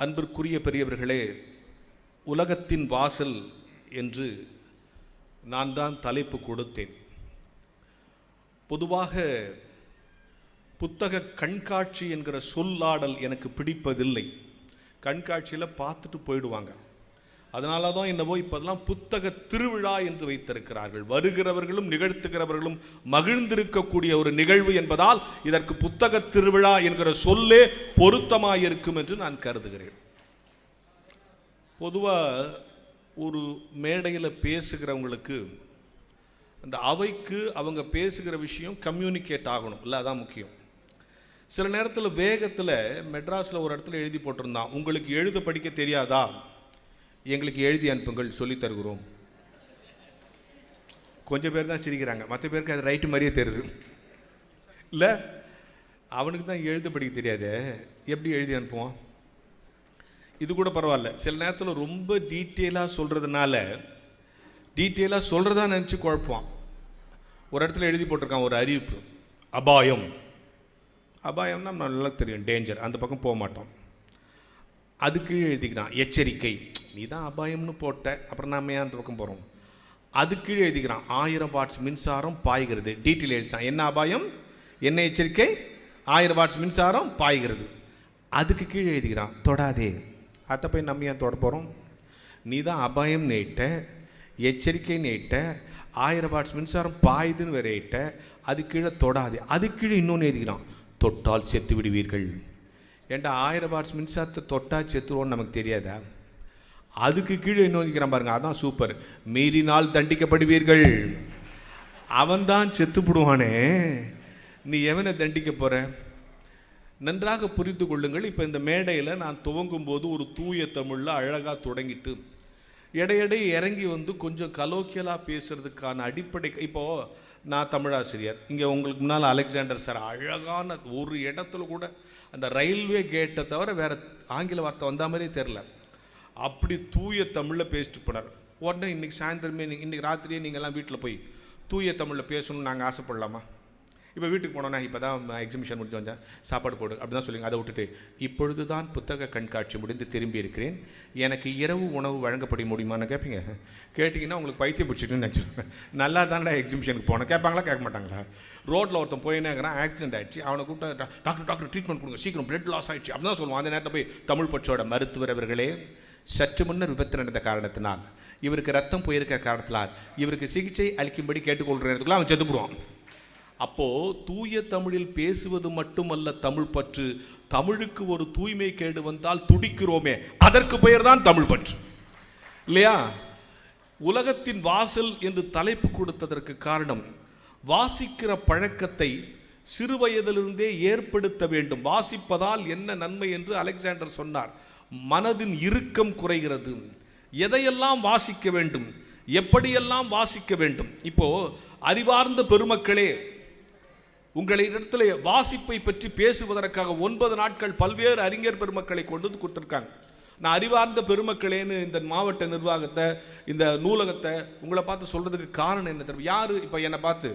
அன்பிற்குரிய பெரியவர்களே, உலகத்தின் வாசல் என்று நான் தான் தலைப்பு கொடுத்தேன். பொதுவாக புத்தக கண்காட்சி என்கிற சொல்லாடல் எனக்கு பிடிப்பதில்லை. கண்காட்சியில் பார்த்துட்டு போயிடுவாங்க. அதனால தான் என்னவோ இப்போதெல்லாம் புத்தக திருவிழா என்று வைத்திருக்கிறார்கள். வருகிறவர்களும் நிகழ்த்துகிறவர்களும் மகிழ்ந்திருக்கக்கூடிய ஒரு நிகழ்வு என்பதால் இதற்கு புத்தக திருவிழா என்கிற சொல்லே பொருத்தமாயிருக்கும் என்று நான் கருதுகிறேன். பொதுவாக ஒரு மேடையில் பேசுகிறவங்களுக்கு அந்த அவைக்கு அவங்க பேசுகிற விஷயம் கம்யூனிகேட் ஆகணும் இல்லை, அதான் முக்கியம். சில நேரத்தில் வேகத்தில் மெட்ராஸில் ஒரு இடத்துல எழுதி போட்டிருந்தான், உங்களுக்கு எழுத படிக்க தெரியாதா, எங்களுக்கு எழுதி அனுப்புங்கள், சொல்லித் தருகிறோம். கொஞ்சம் பேர் தான் சிரிக்கிறாங்க, மற்ற பேருக்கு அது ரைட்டு மாதிரியே தெரியுது இல்லை. அவனுக்கு தான் எழுத படிக்க தெரியாது, எப்படி எழுதி அனுப்புவான்? இது கூட பரவாயில்ல. சில நேரத்தில் ரொம்ப டீட்டெயிலாக சொல்கிறதுனால டீட்டெயிலாக சொல்கிறதா நினச்சி குழப்பான். ஒரு இடத்துல எழுதி போட்டிருக்கான் ஒரு அறிவிப்பு, அபாயம். அபாயம்னா நல்லா தெரியும், டேஞ்சர், அந்த பக்கம் போக மாட்டோம். அதுக்கு எழுதிக்கிறான் எச்சரிக்கை. நீ தான் அபாயம்னு போட்ட, அப்புறம் நாம் ஏன் அந்த பக்கம் போகிறோம்? அதுக்கு எழுதிக்கிறான் 1000 வாட்ஸ் மின்சாரம் பாய்கிறது. டீட்டெயில் எழுதிட்டான், என்ன அபாயம், என்ன எச்சரிக்கை, 1000 வாட்ஸ் மின்சாரம் பாய்கிறது. அதுக்கு கீழே எழுதிக்கிறான் தொடாதே. அதை போய் நம்ம ஏன் தொட போகிறோம்? நீ தான் அபாயம் நேட்ட, எச்சரிக்கை நேட்ட, 1000 வாட்ஸ் மின்சாரம் பாயுதுன்னு வேற இட்ட, அது கீழே தொடாதே. அது கீழே இன்னொன்று எழுதிக்கிறான், தொட்டால் செத்து விடுவீர்கள். ஏன்டா 1000 வாட்ஸ் மின்சாரத்தை தொட்டால் செத்துருவோன்னு நமக்கு தெரியாதா? அதுக்கு கீழே இன்னும் நிற்கிறான் பாருங்க, அதான் சூப்பர், மீறினால் தண்டிக்கப்படுவீர்கள். அவன்தான் செத்துப்படுவானே, நீ எவனை தண்டிக்க போகிற? நன்றாக புரிந்து கொள்ளுங்கள். இப்போ இந்த மேடையில் நான் துவங்கும் போது ஒரு தூய தமிழில் அழகாக தொடங்கிட்டு இடையிடை இறங்கி வந்து கொஞ்சம் கலோக்கியலாக பேசுகிறதுக்கான அடிப்படை. இப்போது நான் தமிழாசிரியர், இங்கே உங்களுக்கு முன்னால் அலெக்சாண்டர் சார் அழகான ஒரு இடத்துல கூட அந்த ரயில்வே கேட்டை தவிர வேறு ஆங்கில வார்த்தை வந்த மாதிரியே தெரில, அப்படி தூய தமிழில் பேசிட்டு போனார். உடனே இன்றைக்கி சாயந்தரமே இன்றைக்கி ராத்திரியே நீங்கள்லாம் வீட்டில் போய் தூய தமிழில் பேசணும்னு நாங்கள் ஆசைப்படலாமா? இப்போ வீட்டுக்கு போனோன்னா இப்போ தான் எக்ஸிபிஷன் முடிஞ்சு வந்தேன், சாப்பாடு போடு அப்படி தான் சொல்லுங்க. அதை விட்டுட்டு இப்பொழுது தான் புத்தக கண்காட்சி முடிந்து திரும்பி இருக்கிறேன், எனக்கு இரவு உணவு வழங்கப்பட முடியுமான்னு கேட்பீங்க. கேட்டிங்கன்னா உங்களுக்கு பைத்தியம் பிடிச்சிட்டுன்னு நினச்சிருவேன். நல்லா தானே எக்ஸிபிஷனுக்கு போனேன், கேட்பாங்களா கேட்க மாட்டாங்களா? ரோட்டில் ஒருத்தன் போயினேங்கிறான், ஆக்சிடென்ட் ஆகிடுச்சு, அவனை கூப்பிட்டு டாக்டர் ட்ரீட்மெண்ட் கொடுங்க சீக்கிரம், பிளட் லாஸ் ஆகிடுச்சு அப்படி தான் சொல்லுவான். அந்த நேரத்தில் போய் தமிழ் பற்றோட மருத்துவர் அவர்களே, சற்று முன்னர் விபத்து நடந்த காரணத்தினால், இவருக்கு ரத்தம் போயிருக்கிற காரணத்தினால் இவருக்கு சிகிச்சை அளிக்கும்படி கேட்டுக்கொள்கிறதுக்குள்ள அவன் செத்துப்படுவான். அப்போது தூய தமிழில் பேசுவது மட்டுமல்ல தமிழ் பற்று, தமிழுக்கு ஒரு தூய்மை கேடு வந்தால் துடிக்கிறோமே, அதற்கு பெயர் தான் தமிழ் பற்று இல்லையா? உலகத்தின் வாசல் என்று தலைப்பு கொடுத்ததற்கு காரணம், வாசிக்கிற பழக்கத்தை சிறு வயதிலிருந்தே ஏற்படுத்த வேண்டும். வாசிப்பதால் என்ன நன்மை என்று அலெக்சாண்டர் சொன்னார். மனதின் இறுக்கம் குறைகிறது. எதையெல்லாம் வாசிக்க வேண்டும், எப்படியெல்லாம் வாசிக்க வேண்டும்? இப்போ அறிவார்ந்த பெருமக்களே, உங்களிடத்தில் வாசிப்பை பற்றி பேசுவதற்காக 9 நாட்கள் பல்வேறு அறிஞர் பெருமக்களை கொண்டு வந்து கொடுத்துருக்காங்க. நான் அறிவார்ந்த பெருமக்களேன்னு இந்த மாவட்ட நிர்வாகத்தை, இந்த நூலகத்தை உங்களை பார்த்து சொல்கிறதுக்கு காரணம் என்ன தெரியும்? யார் இப்போ என்னை பார்த்து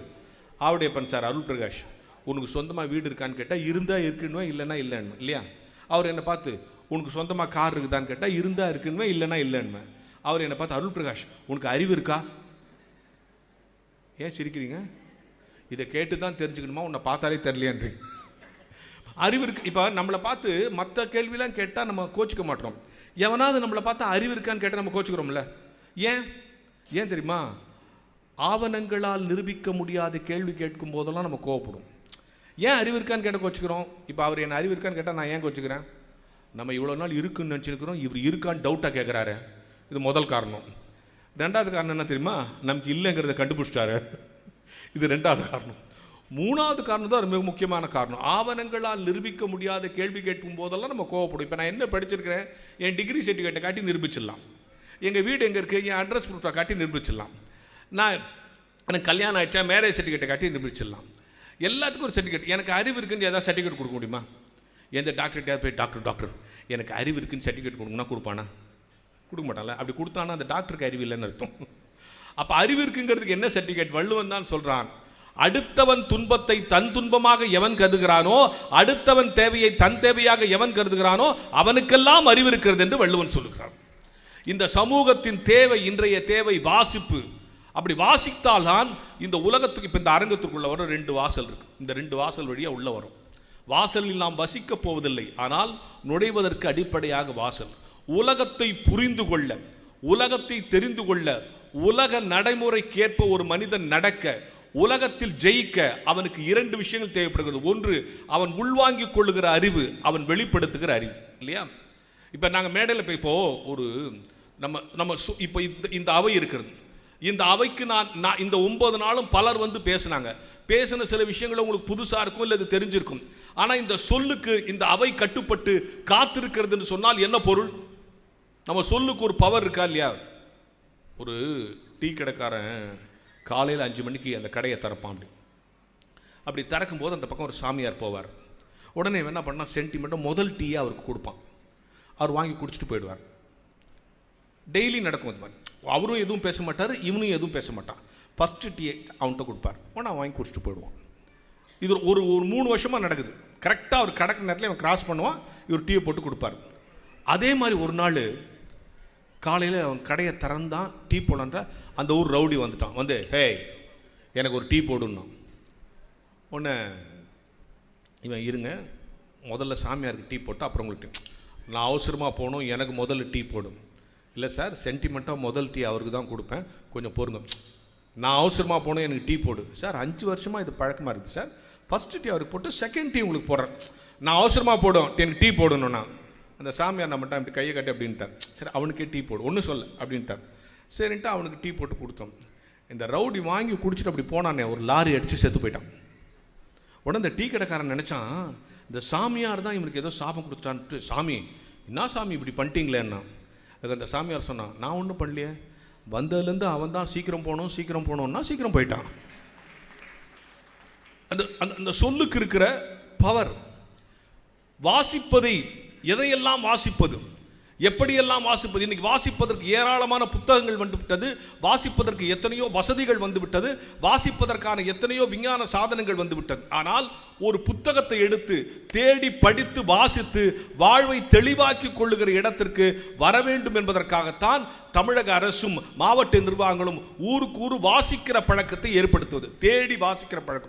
ஆவுடையப்பன் சார், அருள் பிரகாஷ், உனக்கு சொந்தமாக வீடு இருக்கான்னு கேட்டால் இருந்தால் இருக்குன்னுவேன், இல்லைன்னா இல்லைன்னு இல்லையா? அவர் என்னை பார்த்து உனக்கு சொந்தமாக கார் இருக்குதான்னு கேட்டால் இருந்தால் இருக்குன்னுவேன், இல்லைன்னா இல்லைன்னு. அவர் என்னை பார்த்து அருள் பிரகாஷ் உனக்கு அறிவு இருக்கா? ஏன் சிரிக்கிறீங்க? இதை கேட்டு தான் தெரிஞ்சுக்கணுமா, உன்னை பார்த்தாலே தெரியலையான்றீங்க. அறிவு இருக்கு. இப்போ நம்மளை பார்த்து மற்ற கேள்விலாம் கேட்டால் நம்ம கோச்சிக்க மாட்டோம். எவனாவது நம்மளை பார்த்தா அறிவு இருக்கான்னு கேட்டால் நம்ம கோச்சிக்கிறோம்ல. ஏன் தெரியுமா? ஆவணங்களால் நிரூபிக்க முடியாத கேள்வி கேட்கும் போதெல்லாம் நம்ம கோவப்படும். ஏன் அறிவு இருக்கான்னு கேட்டால் கோச்சிக்கிறோம்? இப்போ அவர் என்ன அறிவு இருக்கான்னு கேட்டால் நான் ஏன் கோச்சிக்கிறேன்? நம்ம இவ்வளோ நாள் இருக்குன்னு நினச்சிருக்கிறோம், இவர் இருக்கான்னு டவுட்டாக கேட்குறாரு. இது முதல் காரணம். ரெண்டாவது காரணம் என்ன தெரியுமா? நமக்கு இல்லைங்கிறத கண்டுபிடிச்சிட்டாரு. இது ரெண்டாவது காரணம். மூணாவது காரணம் தான் மிக முக்கியமான காரணம். ஆவணங்களால் நிரூபிக்க முடியாத கேள்வி கேட்கும் போதெல்லாம் நம்ம கோவப்படும். இப்போ நான் என்ன படிச்சிருக்கிறேன், என் டிகிரி சர்டிஃபிகேட்டை காட்டி நிரூபிச்சிடலாம், எங்கள் வீடு எங்கே இருக்குது, என் அட்ரஸ் ப்ரூஃபை காட்டி நிரூபிச்சிடலாம், நான் எனக்கு கல்யாணம் ஆகிடுச்சா மேரேஜ் சர்டிஃபிகேட்டை காட்டி நிரூபிச்சிடலாம். எல்லாத்துக்கும் ஒரு சர்டிஃபிகேட். எனக்கு அறிவு இருக்குன்னு ஏதாவது சர்டிஃபிகேட் கொடுக்க முடியுமா? எந்த டாக்டர்கிட்ட போய் டாக்டர் எனக்கு அறிவு இருக்குன்னு சர்டிஃபிகேட் கொடுங்கன்னா கொடுப்பானா? கொடுக்க மாட்டான்ல. அப்படி கொடுத்தானா அந்த டாக்டருக்கு அறிவு இல்லைன்னு அர்த்தம். அப்போ அறிவு இருக்குங்கிறதுக்கு என்ன சர்டிஃபிகேட்? வள்ளுவன் தான் சொல்கிறான், அடுத்தவன் துன்பத்தை தன் துன்பமாக எவன் கருதுகிறானோ, அடுத்தவன் தேவையை தன் தேவையாக எவன் கருதுகிறானோ அவனுக்கெல்லாம் அறிவு இருக்கிறது என்று வள்ளுவன் சொல்லுகிறான். இந்த சமூகத்தின் தேவை, இன்றைய தேவை வாசிப்பு. அப்படி வாசித்தால்தான் இந்த உலகத்துக்கு, இப்போ இந்த அரங்கத்துக்குள்ள வர 2 வாசல் இருக்கு, இந்த 2 வாசல் வழியா உள்ள வரும். வாசலில் நாம் வசிக்கப் போவதில்லை, ஆனால் நுழைவதற்கு அடிப்படையாக வாசல். உலகத்தை புரிந்து கொள்ள, உலகத்தை தெரிந்து கொள்ள, உலக நடைமுறைக்கேற்ப ஒரு மனிதன் நடக்க, உலகத்தில் ஜெயிக்க அவனுக்கு 2 விஷயங்கள் தேவைப்படுகிறது. ஒன்று, அவன் உள்வாங்கிக் கொள்ளுகிற அறிவு, அவன் வெளிப்படுத்துகிற அறிவு, இல்லையா? இப்போ நாங்கள் மேடையில் போய் இப்போ ஒரு நம்ம இப்போ இந்த அவை இருக்கிறது. இந்த அவைக்கு நான் இந்த 9 நாளும் பலர் வந்து பேசின சில விஷயங்கள் உங்களுக்கு புதுசாக இருக்கும், இல்லை அது தெரிஞ்சிருக்கும். ஆனால் இந்த சொல்லுக்கு இந்த அவை கட்டுப்பட்டு காத்திருக்கிறதுன்னு சொன்னால் என்ன பொருள்? நம்ம சொல்லுக்கு ஒரு பவர் இருக்கா இல்லையா? ஒரு டீ கடைக்காரன் காலையில் 5 மணிக்கு அந்த கடையை திறப்பான். அப்படி திறக்கும் போது அந்த பக்கம் ஒரு சாமியார் போவார். உடனே என்ன பண்ணால் சென்டிமெண்ட்டாக முதல் டீயை அவருக்கு கொடுப்பான். அவர் வாங்கி குடிச்சிட்டு போயிடுவார். டெய்லி நடக்கும் அது மாதிரி. அவரும் எதுவும் பேச மாட்டார், இவனும் எதுவும் பேச மாட்டான். ஃபஸ்ட்டு டீயை அவன்கிட்ட கொடுப்பார், அவன் வாங்கி குடிச்சிட்டு போயிடுவான். இது ஒரு 3 வருஷமாக நடக்குது. கரெக்டாக அவர் கடக்கிற நேரத்தில் இவன் கிராஸ் பண்ணுவான், இவர் டீயை போட்டு கொடுப்பார். அதே மாதிரி ஒரு நாள் காலையில் அவன் கடையை திறந்தான், டீ போடலான்ற அந்த ஊர் ரவுடி வந்துட்டான். வந்து ஹே எனக்கு ஒரு டீ போடுன்னா. ஒன்று இவன் இருங்க, முதல்ல சாமியாருக்கு டீ போட்டு அப்புறம் உங்களுக்கு நான் அவசரமாக போகணும், எனக்கு முதல்ல டீ போடும். இல்லை சார், சென்டிமெண்ட்டாக முதல் டீ அவருக்கு தான் கொடுப்பேன், கொஞ்சம் பொறுங்க. நான் அவசரமாக போகணும், எனக்கு டீ போடு. சார் 5 வருஷமாக இது பழக்கமாக இருக்குது சார். ஃபஸ்ட்டு டீ அவருக்கு போட்டு செகண்ட் டீ உங்களுக்கு போடுறேன். நான் அவசரமாக போடும், எனக்கு டீ போடணும்னா அந்த சாமியார் நம்மகிட்ட அப்படி கையை கட்டி அப்படின்ட்டார். சரி அவனுக்கே டீ போடு, ஒன்றும் சொல்ல அப்படின்ட்டார். சரின்ட்டு அவனுக்கு டீ போட்டு கொடுத்தோம். இந்த ரவுடி வாங்கி குடிச்சிட்டு அப்படி போனானே, ஒரு லாரி அடித்து செத்து போயிட்டான். உடனே இந்த டீ கடைக்காரன் நினச்சான், இந்த சாமியார் தான் இவனுக்கு ஏதோ சாபம் கொடுத்துட்டான்ட்டு. சாமி என்ன சாமி இப்படி பண்ணிட்டீங்களேன்னா. அதுக்கு அந்த சாமியார் சொன்னான், நான் ஒன்றும் பண்ணலையே, வந்ததுலேருந்து அவன் தான் சீக்கிரம் போகணுன்னா சீக்கிரம் போயிட்டான். அந்த அந்த சொல்லுக்கு இருக்கிற பவர். வாசிப்பதை, எதையெல்லாம் வாசிப்பது, எப்படியெல்லாம் வாசிப்பது. இன்னைக்கு வாசிப்பதற்கு ஏராளமான புத்தகங்கள் வந்துவிட்டது, வாசிப்பதற்கு எத்தனையோ வசதிகள் வந்துவிட்டது, வாசிப்பதற்கான எத்தனையோ விஞ்ஞான சாதனங்கள் வந்துவிட்டது. ஆனால் ஒரு புத்தகத்தை எடுத்து தேடி படித்து வாசித்து வாழ்வை தெளிவாக்கி கொள்ளுகிற இடத்திற்கு வர வேண்டும் என்பதற்காகத்தான் தமிழக அரசும் மாவட்ட நிர்வாகங்களும் ஊருக்கு ஊர் வாசிக்கிற பழக்கத்தை ஏற்படுத்துவது, தேடி வாசிக்கிற பழக்கம்.